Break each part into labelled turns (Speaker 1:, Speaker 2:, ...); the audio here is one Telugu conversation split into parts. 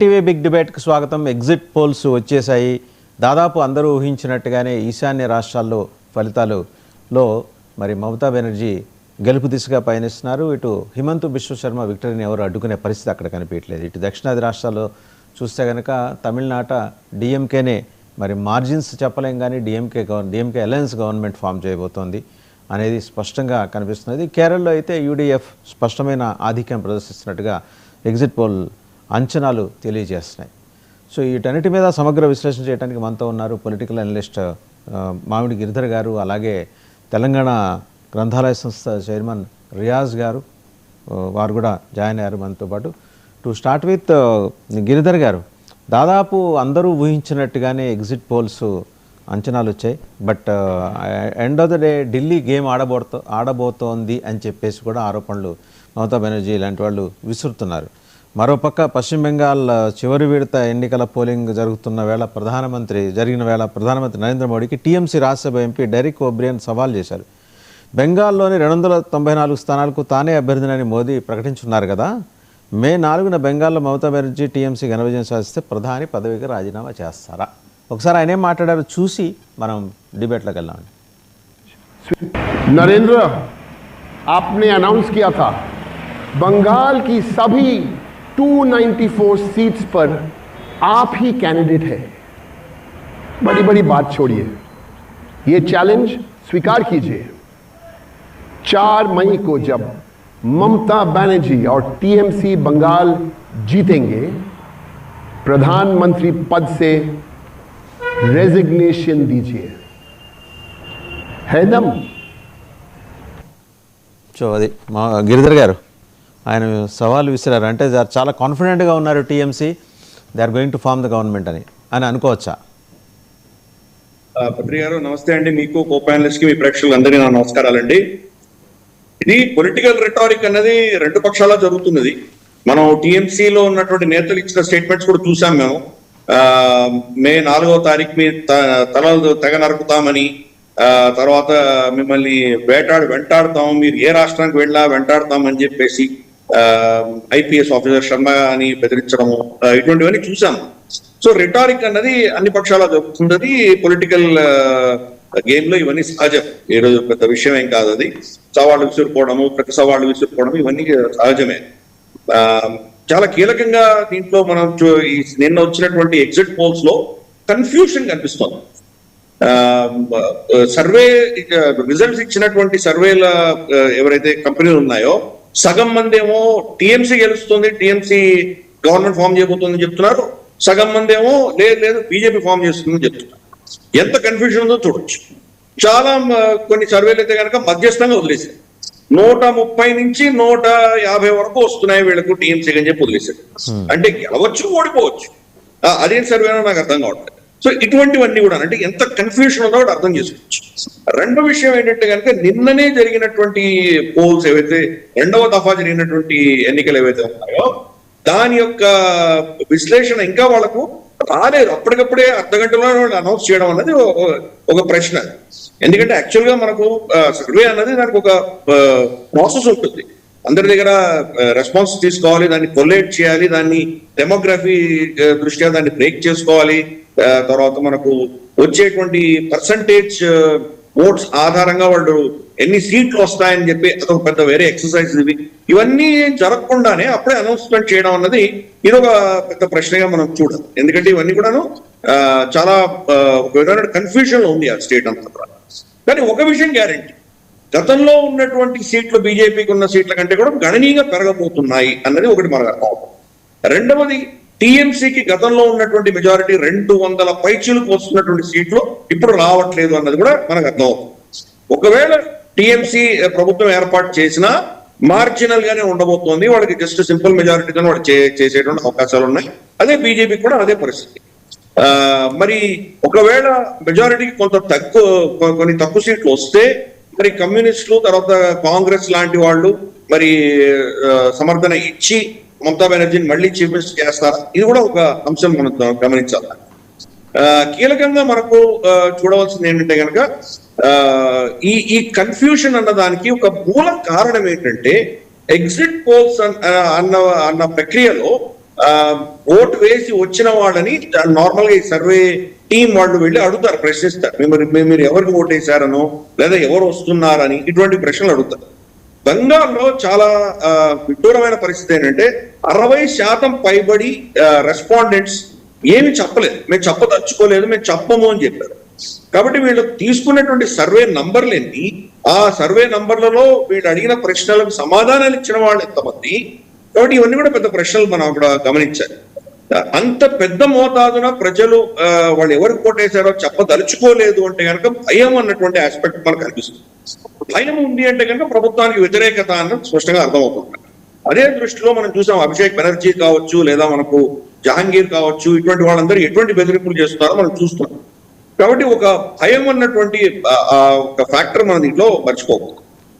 Speaker 1: టీవీ బిగ్ డిబేట్కి స్వాగతం. ఎగ్జిట్ పోల్స్ వచ్చేసాయి. దాదాపు అందరూ ఊహించినట్టుగానే ఈశాన్య రాష్ట్రాల్లో ఫలితాలలో మరి మమతా బెనర్జీ గెలుపు దిశగా పయనిస్తున్నారు. ఇటు హిమంత్ బిశ్వ శర్మ విక్టరీని ఎవరు అడ్డుకునే పరిస్థితి అక్కడ కనిపించలేదు. ఇటు దక్షిణాది రాష్ట్రాల్లో చూస్తే కనుక తమిళనాట డిఎంకేనే మరి మార్జిన్స్ చెప్పలేం, కానీ డిఎంకే అలయన్స్ గవర్నమెంట్ ఫామ్ చేయబోతోంది అనేది స్పష్టంగా కనిపిస్తున్నది. కేరళలో అయితే యూడిఎఫ్ స్పష్టమైన ఆధిక్యం ప్రదర్శిస్తున్నట్టుగా ఎగ్జిట్ పోల్ అంచనాలు తెలియజేస్తున్నాయి. సో వీటన్నిటి మీద సమగ్ర విశ్లేషణ చేయడానికి మనతో ఉన్నారు పొలిటికల్ అనలిస్ట్ మామిడి గిరిధర్ గారు, అలాగే తెలంగాణ గ్రంథాలయ సంస్థ చైర్మన్ రియాజ్ గారు, వారు కూడా జాయిన్ అయ్యారు మనతో పాటు. టు స్టార్ట్ విత్ గిరిధర్ గారు, దాదాపు అందరూ ఊహించినట్టుగానే ఎగ్జిట్ పోల్స్ అంచనాలు వచ్చాయి. But end of the day Delhi game ఆడబోతోంది అని చెప్పేసి కూడా ఆరోపణలు మమతా బెనర్జీ ఇలాంటి వాళ్ళు విసురుతున్నారు. మరోపక్క పశ్చిమ బెంగాల్ చివరి విడత ఎన్నికల పోలింగ్ జరిగిన వేళ ప్రధానమంత్రి నరేంద్ర మోడీకి TMC Rajya Sabha MP Derrick O'Brien సవాల్ చేశారు. బెంగాల్లోని 294 స్థానాలకు తానే అభ్యర్థినని మోదీ ప్రకటించున్నారు కదా. మే 4న బెంగాల్లో మమతా బెనర్జీ టీఎంసీ ఘన విజయం సాధిస్తే ప్రధాని పదవికి రాజీనామా చేస్తారా? ఒకసారి ఆయన ఏం మాట్లాడారో చూసి మనం డిబేట్లోకి వెళ్దామండి.
Speaker 2: नरेंद्र, आपने अनाउंस किया था बंगाल की सभी 294 सीट्स पर आप ही कैंडिडेट है. बड़ी बड़ी बात छोड़िए, ये चैलेंज स्वीकार कीजिए. 4 मई को जब ममता बनर्जी और टीएमसी बंगाल जीतेंगे, प्रधानमंत्री पद से रेजिग्नेशन दीजिए. है दम.
Speaker 1: సో అది మా గిరిధర్ గారు ఆయన సవాల్ విసిరారు. అంటే చాలా కాన్ఫిడెంట్గా ఉన్నారు TMC, they are going to form the government అని అనుకోవచ్చా?
Speaker 3: పత్రి గారు నమస్తే అండి. మీకు కో ప్యానలిస్ట్ కి మీ ప్రేక్షకులందరికీ నా నమస్కారాలండి. ఇది పొలిటికల్ రిటారిక్ అన్నది రెండు పక్షాల జరుగుతున్నది. మనం టీఎంసీలో ఉన్నటువంటి నేతలు ఇచ్చిన స్టేట్మెంట్స్ కూడా చూసాం. మేము మే 4వ తారీఖు మీ తలలు తెగ నరుకుతామని, తర్వాత మిమ్మల్ని వెంటాడతాం, మీరు ఏ రాష్ట్రానికి వెళ్ళా వెంటాడతామని చెప్పేసి ఐపీఎస్ ఆఫీసర్ శర్మ అని బెదిరించడము, ఇటువంటివన్నీ చూసాము. సో రిటారిక్ అన్నది అన్ని పక్షాల జరుగుతున్నది. పొలిటికల్ గేమ్ లో ఇవన్నీ సహజం, ఈ రోజు పెద్ద విషయం ఏం కాదు. అది సవాళ్ళు విసురుకోవడము, ప్రతి సవాళ్ళు విసురుకోవడము ఇవన్నీ సహజమే. చాలా కీలకంగా దీంట్లో మనం నిన్న వచ్చినటువంటి ఎగ్జిట్ పోల్స్ లో కన్ఫ్యూషన్ కనిపిస్తోంది. సర్వే రిజల్ట్స్ ఇచ్చినటువంటి సర్వేల ఎవరైతే కంపెనీలు ఉన్నాయో సగం మంది ఏమో టీఎంసీ గెలుస్తుంది, టీఎంసీ గవర్నమెంట్ ఫామ్ చేయబోతుందని చెప్తున్నారు. సగం మంది ఏమో లేదు బీజేపీ ఫామ్ చేస్తుందని చెప్తున్నారు. ఎంత కన్ఫ్యూజన్ ఉందో చూడొచ్చు. చాలా కొన్ని సర్వేలు అయితే కనుక మధ్యస్థంగా వదిలేశారు. 130 నుంచి 150 వరకు వస్తున్నాయి వీళ్ళకు టీఎంసీ అని చెప్పి వదిలేశారు. అంటే గెలవచ్చు, ఓడిపోవచ్చు. అదేం సర్వేనో నాకు అర్థం కావట్లేదు. సో ఇటువంటివన్నీ కూడా అంటే ఎంత కన్ఫ్యూషన్ ఉందో కూడా అర్థం చేసుకోవచ్చు. రెండో విషయం ఏంటంటే కనుక నిన్ననే జరిగినటువంటి పోల్స్ ఏవైతే రెండవ దఫా జరిగినటువంటి ఎన్నికలు ఏవైతే ఉన్నాయో దాని యొక్క విశ్లేషణ ఇంకా వాళ్ళకు రాలేదు. అప్పటికప్పుడే అర్ధగంటలో అనౌన్స్ చేయడం అన్నది ఒక ప్రశ్న. ఎందుకంటే యాక్చువల్ గా మనకు సర్వే అన్నది దానికి ఒక ప్రాసెస్ ఉంటుంది. అందరి దగ్గర రెస్పాన్స్ తీసుకోవాలి, దాన్ని కొలేట్ చేయాలి, దాన్ని డెమోగ్రఫీ దృష్ట్యా దాన్ని బ్రేక్ చేసుకోవాలి. తర్వాత మనకు వచ్చేటువంటి పర్సంటేజ్ ఓట్స్ ఆధారంగా వాళ్ళు ఎన్ని సీట్లు వస్తాయని చెప్పి అదొక పెద్ద వేరే ఎక్సర్సైజ్. ఇవన్నీ జరగకుండానే అప్పుడే అనౌన్స్మెంట్ చేయడం అన్నది ఇదొక పెద్ద ప్రశ్నగా మనం చూడాలి. ఎందుకంటే ఇవన్నీ కూడాను చాలా ఒక విధమైన కన్ఫ్యూజన్ లో ఉంది ఆ స్టేట్ అంతా. కానీ ఒక విషయం గ్యారంటీ, గతంలో ఉన్నటువంటి సీట్లు బీజేపీకి ఉన్న సీట్ల కంటే కూడా గణనీయంగా పెరగబోతున్నాయి అన్నది ఒకటి మనకు అర్థం అవుతుంది. రెండవది, టీఎంసీకి గతంలో ఉన్నటువంటి మెజారిటీ 200 పైచీలకు వస్తున్నటువంటి సీట్లు ఇప్పుడు రావట్లేదు అన్నది కూడా మనకు అర్థం అవుతుంది. ఒకవేళ టీఎంసీ ప్రభుత్వం ఏర్పాటు చేసినా మార్జినల్ గానే ఉండబోతోంది. వాళ్ళకి జస్ట్ సింపుల్ మెజారిటీతో వాళ్ళు చేసేటువంటి అవకాశాలు ఉన్నాయి. అదే బీజేపీకి కూడా అదే పరిస్థితి. మరి ఒకవేళ మెజారిటీకి కొన్ని తక్కువ సీట్లు వస్తే మరి కమ్యూనిస్టులు తర్వాత కాంగ్రెస్ లాంటి వాళ్ళు మరి సమర్థన ఇచ్చి మమతా బెనర్జీని మళ్ళీ చీఫ్ మినిస్టర్ చేస్తారా? ఇది కూడా ఒక అంశం మనం గమనించాలి. కీలకంగా మనకు చూడవలసింది ఏంటంటే కనుక ఈ కన్ఫ్యూషన్ అన్న దానికి ఒక మూల కారణం ఏంటంటే ఎగ్జిట్ పోల్స్ అన్న ప్రక్రియలో ఓటు వేసి వచ్చిన వాళ్ళని నార్మల్ గా ఈ సర్వే టీం వాళ్ళు వెళ్ళి అడుగుతారు, ప్రశ్నిస్తారు. మీరు ఎవరికి ఓటు వేశారనో లేదా ఎవరు వస్తున్నారని ఇటువంటి ప్రశ్నలు అడుగుతారు. బెంగాల్లో చాలా విడ్డూరమైన పరిస్థితి ఏంటంటే 60% పైబడి రెస్పాండెంట్స్ ఏమి చెప్పలేదు, మేము చెప్పదలుచుకోలేదు, మేము చెప్పము అని చెప్పారు. కాబట్టి వీళ్ళు తీసుకున్నటువంటి సర్వే నంబర్లు ఎన్ని, ఆ సర్వే నంబర్లలో వీళ్ళు అడిగిన ప్రశ్నలకు సమాధానాలు ఇచ్చిన వాళ్ళు ఎంతమంది, కాబట్టి ఇవన్నీ కూడా పెద్ద ప్రశ్నలు మనం అక్కడ గమనించాలి. అంత పెద్ద మోతాదున ప్రజలు వాళ్ళు ఎవరికి కోటేశారో చెప్పదలుచుకోలేదు అంటే కనుక భయం అన్నటువంటి ఆస్పెక్ట్ మనకు కనిపిస్తుంది. భయం ఉంది అంటే కనుక ప్రభుత్వానికి వ్యతిరేకత అన్నది స్పష్టంగా అర్థమవుతుంది. అదే దృష్టిలో మనం చూసాం, అభిషేక్ బెనర్జీ కావచ్చు లేదా మనకు జహాంగీర్ కావచ్చు, ఇటువంటి వాళ్ళందరూ ఎటువంటి బెదిరింపులు చేస్తున్నారో మనం చూస్తున్నాం. కాబట్టి ఒక భయం అన్నటువంటి ఒక ఫ్యాక్టర్ మన దీంట్లో మర్చిపోకూడదు.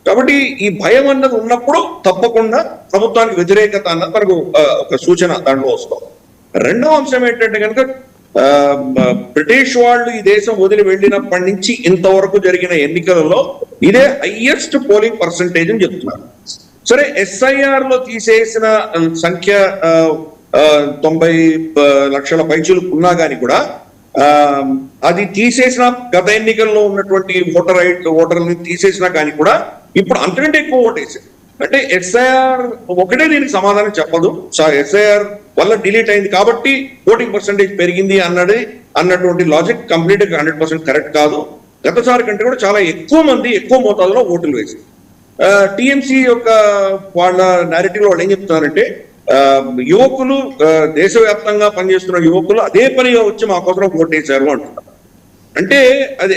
Speaker 3: కాబట్టి ఈ భయం అన్నది ఉన్నప్పుడు తప్పకుండా ప్రభుత్వానికి వ్యతిరేకత అన్నది మనకు ఒక సూచన దాంట్లో వస్తుంది. రెండవ అంశం ఏంటంటే కనుక బ్రిటిష్ వాళ్ళు ఈ దేశం వదిలి వెళ్ళినప్పటి నుంచి ఇంతవరకు జరిగిన ఎన్నికలలో ఇదే హైయెస్ట్ పోలింగ్ పర్సంటేజ్ అని చెప్తున్నారు. సరే, SIR లో తీసేసిన సంఖ్య 90 లక్షల పైచులు ఉన్నా కానీ కూడా అది తీసేసిన గత ఎన్నికల్లో ఉన్నటువంటి ఓటర్లని తీసేసినా కానీ కూడా ఇప్పుడు అంతకంటే ఎక్కువ ఓటేసారు. అంటే SIR ఒకటే దీనికి సమాధానం చెప్పదు. SIR వల్ల డిలీట్ అయింది కాబట్టి ఓటింగ్ పర్సంటేజ్ పెరిగింది అన్నటువంటి లాజిక్ కంప్లీట్ గా 100% కరెక్ట్ కాదు. గతసారి కంటే కూడా చాలా ఎక్కువ మంది ఎక్కువ మోతాదులో ఓటులు వేశారు. టీఎంసీ యొక్క వాళ్ళ నేరేటివ్ లో వాళ్ళు ఏం చెప్తున్నారంటే యువకులు దేశవ్యాప్తంగా పనిచేస్తున్న యువకులు అదే పనిగా వచ్చి మా కోసం ఓటేశారు అంటున్నారు. అంటే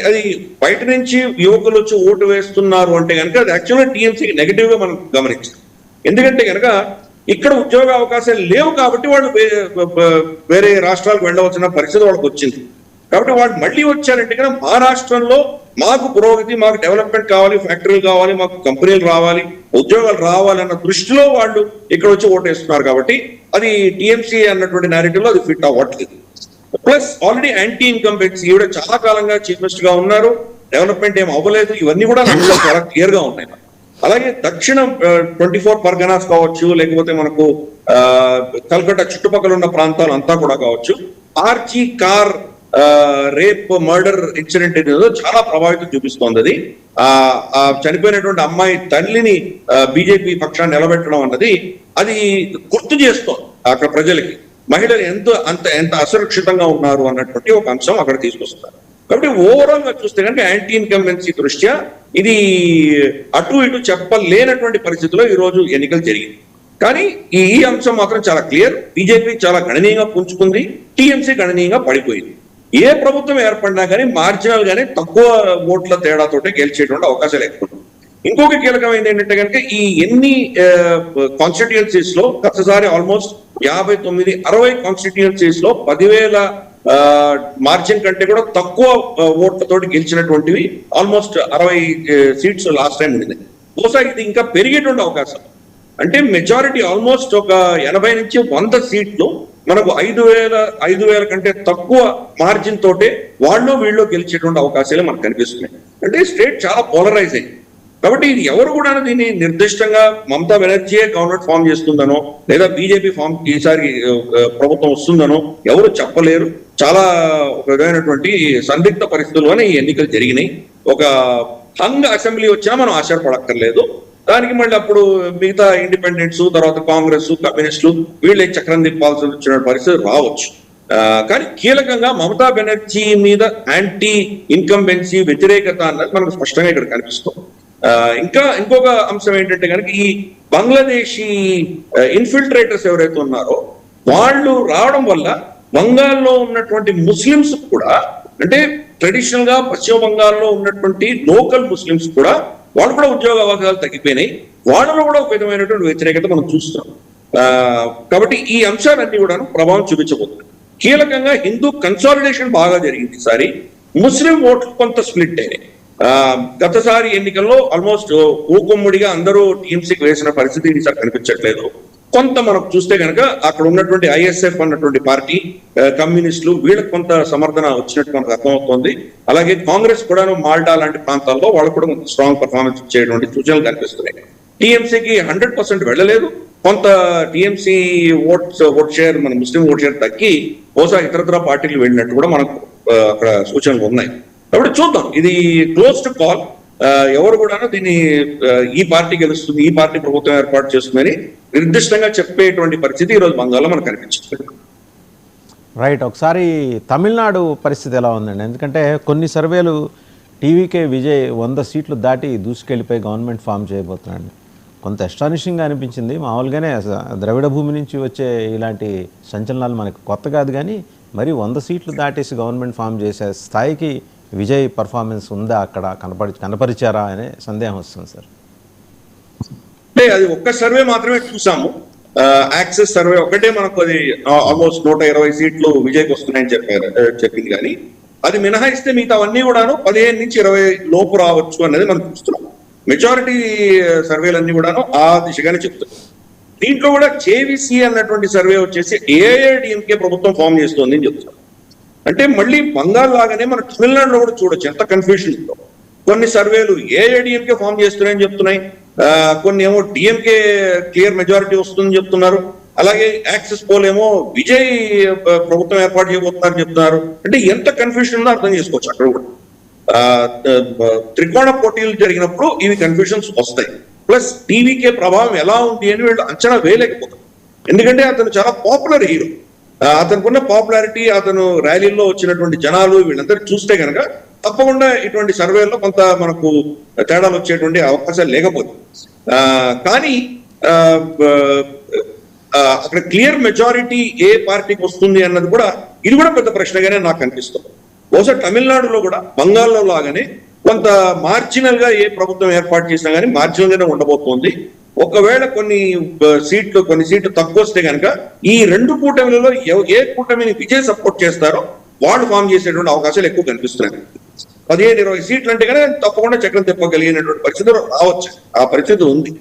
Speaker 3: అది బయట నుంచి యువకులు వచ్చి ఓటు వేస్తున్నారు అంటే కనుక అది యాక్చువల్గా టీఎంసీకి నెగిటివ్ గా మనం గమనించాం. ఎందుకంటే కనుక ఇక్కడ ఉద్యోగ అవకాశాలు లేవు కాబట్టి వాళ్ళు వేరే రాష్ట్రాలకు వెళ్ళవలసిన పరిస్థితి వాళ్ళకి వచ్చింది. కాబట్టి వాళ్ళు మళ్ళీ వచ్చారంటే కనుక మా రాష్ట్రంలో మాకు పురోగతి, మాకు డెవలప్మెంట్ కావాలి, ఫ్యాక్టరీలు కావాలి, మాకు కంపెనీలు రావాలి, ఉద్యోగాలు రావాలి అన్న దృష్టిలో వాళ్ళు ఇక్కడ వచ్చి ఓటేస్తున్నారు. కాబట్టి అది టీఎంసీ అన్నటువంటి నేరేటివ్ లో అది ఫిట్ అవ్వట్లేదు. ప్లస్ ఆల్రెడీ యాంటీ ఇన్కంబెన్సీ ఈవిడ చాలా కాలంగా చీఫ్ మినిస్టర్ గా ఉన్నారు, డెవలప్మెంట్ ఏం అవ్వలేదు, ఇవన్నీ కూడా అందులో చాలా క్లియర్ గా ఉన్నాయి. అలాగే దక్షిణ 24 పర్గనాస్ కావచ్చు, లేకపోతే మనకు కల్కట్టా చుట్టుపక్కల ఉన్న ప్రాంతాలు అంతా కూడా కావచ్చు, RG Kar rape murder incident ఏదో చాలా ప్రభావితం చూపిస్తోంది. అది చనిపోయినటువంటి అమ్మాయి తల్లిని బీజేపీ పక్షాన్ని నిలబెట్టడం అన్నది అది గుర్తు చేస్తోంది అక్కడ ప్రజలకి మహిళలు ఎంత అసురక్షితంగా ఉన్నారు అన్నటువంటి ఒక అంశం అక్కడ తీసుకొస్తున్నారు. కాబట్టి ఓవరాల్ గా చూస్తే కనుక యాంటీ ఇన్కంబెన్సీ దృష్ట్యా ఇది అటు ఇటు చెప్పలేనటువంటి పరిస్థితిలో ఈ రోజు ఎన్నికలు జరిగింది. కానీ ఈ అంశం మాత్రం చాలా క్లియర్, బీజేపీ చాలా గణనీయంగా పుంజుకుంది, టీఎంసీ గణనీయంగా పడిపోయింది. ఏ ప్రభుత్వం ఏర్పడినా కానీ మార్జినల్ గానే తక్కువ ఓట్ల తేడాతోటే గెలిచేటువంటి అవకాశాలు ఎక్కువ. ఇంకొక కీలకమైనది ఏంటంటే కనుక ఈ ఎన్ని కాన్స్టిట్యుయెన్సీస్ లో గతసారి ఆల్మోస్ట్ 59-60 కాన్స్టిట్యుయెన్సీస్ లో 10,000 మార్జిన్ కంటే కూడా తక్కువ ఓట్లతోటి గెలిచినటువంటివి ఆల్మోస్ట్ 60 సీట్స్ లాస్ట్ టైం ఉండింది. బహుశా ఇది ఇంకా పెరిగేటువంటి అవకాశం. అంటే మెజారిటీ ఆల్మోస్ట్ ఒక 80 నుంచి 100 సీట్లు మనకు 5,000 కంటే తక్కువ మార్జిన్ తోటే వాళ్ళు వీళ్ళు గెలిచేటువంటి అవకాశాలు మనకు కనిపిస్తున్నాయి. అంటే స్టేట్ చాలా పోలరైజ్ అయింది. కాబట్టి ఇది ఎవరు కూడా దీన్ని నిర్దిష్టంగా మమతా బెనర్జీయే గవర్నమెంట్ ఫామ్ చేస్తుందనో లేదా బీజేపీ ఫామ్ ఈసారి ప్రభుత్వం వస్తుందనో ఎవరు చెప్పలేరు. చాలా ఒక విధమైనటువంటి సందిగ్ధ పరిస్థితుల్లోనే ఈ ఎన్నికలు జరిగినాయి. ఒక హంగ్ అసెంబ్లీ వచ్చినా మనం ఆశ్చర్యపడక్కర్లేదు. దానికి మళ్ళీ అప్పుడు మిగతా ఇండిపెండెంట్స్, తర్వాత కాంగ్రెస్, కమ్యూనిస్టులు వీళ్ళే చక్రం తిప్పాల్సి వచ్చిన పరిస్థితి రావచ్చు. కానీ కీలకంగా మమతా బెనర్జీ మీద యాంటీ ఇన్కంబెన్సీ వ్యతిరేకత అన్నది మనకు స్పష్టంగా ఇక్కడ కనిపిస్తుంది. ఇంకొక అంశం ఏంటంటే కనుక ఈ బంగ్లాదేశీ ఇన్ఫిల్ట్రేటర్స్ ఎవరైతే ఉన్నారో వాళ్ళు రావడం వల్ల బంగాల్లో ఉన్నటువంటి ముస్లిమ్స్ కూడా, అంటే ట్రెడిషనల్ గా పశ్చిమ బంగాల్లో ఉన్నటువంటి లోకల్ ముస్లిమ్స్ కూడా వాళ్ళు కూడా ఉద్యోగ అవకాశాలు తగ్గిపోయినాయి. వాళ్ళలో కూడా ఒక విధమైనటువంటి వ్యతిరేకత మనం చూస్తున్నాం. కాబట్టి ఈ అంశాలన్నీ కూడా ప్రభావం చూపించబోతుంది. కీలకంగా హిందూ కన్సాలిడేషన్ బాగా జరిగింది ఈసారి. ముస్లిం ఓట్లు కొంత స్ప్లిట్ అయినాయి. గతసారి ఎన్నికల్లో ఆల్మోస్ట్ ఊకుమ్ముడిగా అందరూ టీఎంసీకి వేసిన పరిస్థితి ఈసారి కనిపించట్లేదు. కొంత మనకు చూస్తే కనుక అక్కడ ఉన్నటువంటి ISF అన్నటువంటి పార్టీ, కమ్యూనిస్టులు వీళ్ళకి కొంత సమర్థన వచ్చినట్టు మనకు అర్థమవుతోంది. అలాగే కాంగ్రెస్ కూడా మాల్టా లాంటి ప్రాంతాల్లో వాళ్ళు కూడా కొంత స్ట్రాంగ్ పర్ఫార్మెన్స్ చేయటువంటి సూచనలు కనిపిస్తున్నాయి. టీఎంసీకి 100% వెళ్ళలేదు, కొంత టీఎంసీ ఓట్ షేర్, మన ముస్లిం ఓట్ షేర్ తగ్గి బహుశా ఇతరత్ర పార్టీలు వెళ్ళినట్టు కూడా మనకు అక్కడ సూచనలు ఉన్నాయి. కాబట్టి చూద్దాం, ఇది క్లోజ్డ్ కాల్. ఎవరు కూడా దీన్ని ఈ పార్టీ గెలుస్తుంది, ఈ పార్టీ ప్రభుత్వం ఏర్పాటు చేస్తుందని నిర్దిష్టంగా చెప్పేటువంటి పరిస్థితి ఈరోజు బంగాల్లో మనకు కనిపించింది.
Speaker 1: రైట్. ఒకసారి తమిళనాడు పరిస్థితి ఎలా ఉందండి? ఎందుకంటే కొన్ని సర్వేలు టీవీకే విజయ్ 100 సీట్లు దాటి దూసుకెళ్ళిపోయి గవర్నమెంట్ ఫామ్ చేయబోతున్నాడు. కొంత ఎస్టానిషింగ్గా అనిపించింది. మామూలుగానే ద్రవిడ భూమి నుంచి వచ్చే ఇలాంటి సంచలనాలు మనకు కొత్త కాదు, కానీ మరి 100 సీట్లు దాటేసి గవర్నమెంట్ ఫామ్ చేసే స్థాయికి విజయ్ పర్ఫార్మెన్స్ ఉందా, అక్కడ కనపరిచారా అనే సందేహం వస్తుంది సార్.
Speaker 3: అంటే అది ఒక్క సర్వే మాత్రమే చూసాము. యాక్సెస్ సర్వే ఒకటే మనకు అది ఆల్మోస్ట్ 120 సీట్లు విజయ్కి వస్తున్నాయని చెప్పింది. కానీ అది మినహాయిస్తే మిగతా అవన్నీ కూడాను 15 నుంచి 20 లోపు రావచ్చు అనేది మనం చూస్తున్నాం. మెజారిటీ సర్వేలన్నీ కూడాను ఆ దిశగానే చెప్తున్నాం. దీంట్లో కూడా జేవిసి అన్నటువంటి సర్వే వచ్చేసి ఏఐడిఎంకే ప్రభుత్వం ఫామ్ చేస్తుంది అని చెప్తున్నాం. అంటే మళ్ళీ బంగాల్ లాగానే మన తమిళనాడులో కూడా చూడొచ్చు ఎంత కన్ఫ్యూషన్ ఉందో. కొన్ని సర్వేలు ఏఐడిఎంకే ఫామ్ చేస్తున్నాయని చెప్తున్నాయి, కొన్ని ఏమో డిఎంకే క్లియర్ మెజారిటీ వస్తుందని చెప్తున్నారు. అలాగే యాక్సెస్ పోల్ ఏమో విజయ్ ప్రభుత్వం ఏర్పాటు చేయబోతున్నారని చెప్తున్నారు. అంటే ఎంత కన్ఫ్యూషన్ ఉందో అర్థం చేసుకోవచ్చు. అక్కడ కూడా త్రికోణ పోటీలు జరిగినప్పుడు ఇవి కన్ఫ్యూషన్స్ వస్తాయి. ప్లస్ టీవీకే ప్రభావం ఎలా ఉంది అని వీళ్ళు అంచనా వేయలేకపోతారు. ఎందుకంటే అతను చాలా పాపులర్ హీరో. అతనుకున్న పాపులారిటీ, అతను ర్యాలీల్లో వచ్చినటువంటి జనాలు వీళ్ళందరూ చూస్తే కనుక తప్పకుండా ఇటువంటి సర్వేల్లో కొంత మనకు తేడాలు వచ్చేటువంటి అవకాశాలు లేకపోతే, కానీ అక్కడ క్లియర్ మెజారిటీ ఏ పార్టీకి వస్తుంది అన్నది కూడా ఇది కూడా పెద్ద ప్రశ్నగానే నాకు అనిపిస్తుంది. బహుశా తమిళనాడులో కూడా బంగాల్లో లాగానే కొంత మార్జినల్ గా ఏ ప్రభుత్వం ఏర్పాటు చేసినా కానీ మార్జినల్ గానే ఉండబోతోంది. ఒకవేళ కొన్ని సీట్లు తక్కువ వస్తే కనుక ఈ రెండు కూటమిలలో ఏ కూటమిని విజయ్ సపోర్ట్ చేస్తారో వాళ్ళు ఫామ్ చేసేటువంటి అవకాశాలు ఎక్కువ కనిపిస్తున్నాయి. 15-20 సీట్లు అంటే కానీ తప్పకుండా చక్రం తిప్పగలిగినటువంటి పరిస్థితి రావచ్చు. ఆ పరిస్థితి ఉంది.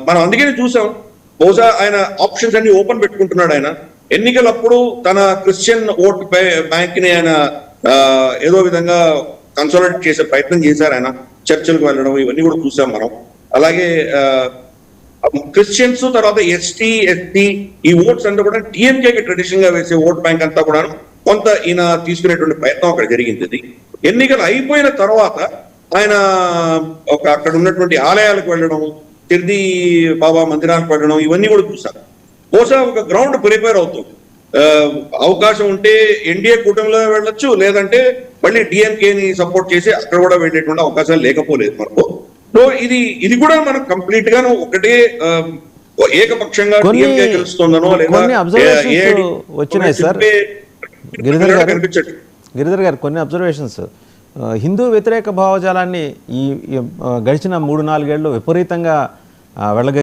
Speaker 3: మనం అందుకని చూసాం, బహుశా ఆయన ఆప్షన్స్ అన్ని ఓపెన్ పెట్టుకుంటున్నాడు. ఆయన ఎన్నికలప్పుడు తన క్రిస్టియన్ ఓట్ బ్యాంక్ ని ఆయన ఏదో విధంగా కన్సాలిడేట్ చేసే ప్రయత్నం చేశారు. ఆయన చర్చలకు వెళ్ళడం ఇవన్నీ కూడా చూసాం మనం. అలాగే క్రిస్టియన్స్, తర్వాత ఎస్టీ ఈ ఓట్స్ అంతా కూడా టీఎంకేకి ట్రెడిషనల్ గా వేసే ఓట్ బ్యాంక్ అంతా కూడా కొంత ఈయన తీసుకునేటువంటి ప్రయత్నం అక్కడ జరిగింది. ఎన్నికలు అయిపోయిన తర్వాత ఆయన అక్కడ ఉన్నటువంటి ఆలయాలకు వెళ్ళడం, తిరుది బాబా మందిరాలకు వెళ్ళడం ఇవన్నీ కూడా చూశారు. బహుశా ఒక గ్రౌండ్ ప్రిపేర్ అవుతుంది. అవకాశం ఉంటే ఎన్డీఏ కూటమిలో వెళ్ళొచ్చు, లేదంటే మళ్ళీ డిఎంకేని సపోర్ట్ చేసి అక్కడ కూడా వెళ్ళేటువంటి అవకాశాలు లేకపోలేదు మనకు. సో ఇది కూడా మనకు కంప్లీట్ గాను ఒకటే ఏకపక్షంగా డిఎంకే గెలుస్తుందనో లేదా
Speaker 1: వచ్చినాయి సార్. గిరిధర్ గారు కొన్ని అబ్జర్వేషన్స్ హిందూ వ్యతిరేక భావజాలాన్ని ఈ గడిచిన 3-4 ఏళ్ళు విపరీతంగా వెళ్ళగ